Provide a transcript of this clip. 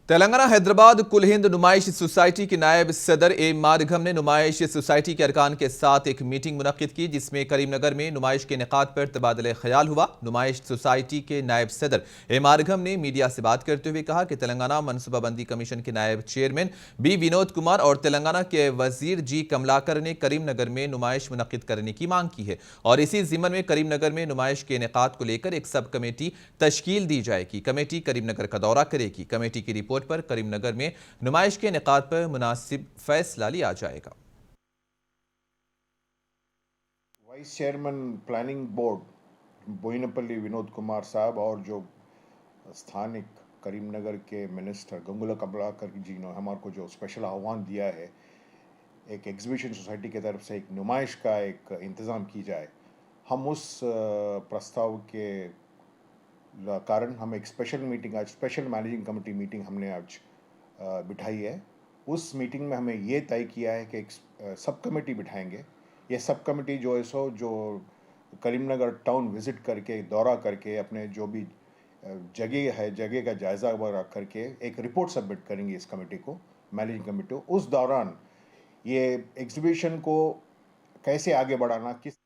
तेलंगाना हैदराबाद कुल हिंद नुमाइश सोसाइटी के नायब सदर ए मारघम ने नुमाइश सोसाइटी के अरकान के साथ एक मीटिंग मुनक्किद की, जिसमें करीमनगर में नुमाइश के इनेकाद पर तबादला ख्याल हुआ। नुमाइश सोसाइटी के नायब सदर ए मारघम ने मीडिया से बात करते हुए कहा कि तेलंगाना मनसूबाबंदी कमीशन के नायब चेयरमैन बी विनोद कुमार और तेलंगाना के वजीर जी कमलाकर ने करीमनगर में नुमाइश मुनक्किद करने की मांग की है और इसी जिम्मन में करीमनगर में नुमाइश के इनेकाद को लेकर एक सब कमेटी तश्कील दी जाएगी। कमेटी करीमनगर का दौरा करेगी। कमेटी की रिपोर्ट पर करीमनगर में नुमाइश के इनेकाद पर मुनासिब फैसला लिया जाएगा। Vice chairman planning board Boinpally Vinod Kumar साहब और जो स्थानिक करीमनगर के मिनिस्टर गंगुला कमलाकर जी ने हमारे को जो स्पेशल आह्वान दिया है, एक एग्जीबिशन सोसाइटी की तरफ से एक नुमाइश का एक इंतज़ाम की जाए। हम उस प्रस्ताव के कारण हम एक स्पेशल मीटिंग, आज स्पेशल मैनेजिंग कमेटी मीटिंग हमने आज बिठाई है। उस मीटिंग में हमें ये तय किया है कि एक सब कमेटी बिठाएंगे। ये सब कमेटी जो है सो जो करीमनगर टाउन विज़िट करके, दौरा करके, अपने जो भी जगह है, जगह का जायज़ा वगैरह करके एक रिपोर्ट सबमिट करेंगे इस कमेटी को, मैनेजिंग कमेटी को। उस दौरान ये एग्जीबिशन को कैसे आगे बढ़ाना, किस